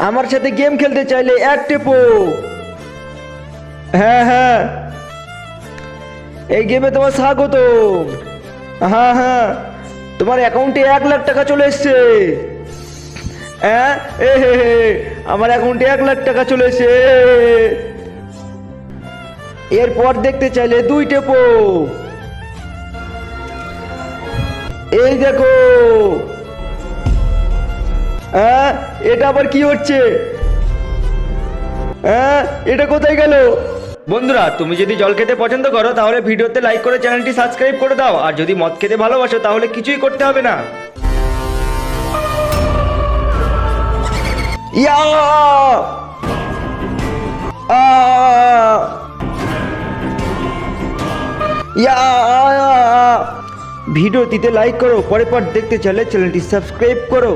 আমার সাথে গেম খেলতে চাইলে এক টেপো। হ্যাঁ হ্যাঁ, এই গেমে তোমার স্বাগত। হ্যাঁ হ্যাঁ, তোমার অ্যাকাউন্টে 1 লাখ টাকা চলে এসছে। হ্যাঁ, আমার অ্যাকাউন্টে 1 লাখ টাকা চলে এসছে। এরপর দেখতে চাইলে 2 টেপো। এই দেখো। হ্যাঁ, এটা আবার কি হচ্ছে? হ্যাঁ, এটা কোথায় গেল? বন্ধুরা, তুমি যদি জল খেতে পছন্দ করো তাহলে ভিডিওতে লাইক করে চ্যানেলটি সাবস্ক্রাইব করে দাও, আর যদি মদ খেতে ভালোবাসো তাহলে কিছুই করতে হবে না। ইয়া আ ইয়া ভিডিওটিতে লাইক করো, পরে দেখতে চাইলে চ্যানেলটি সাবস্ক্রাইব করো।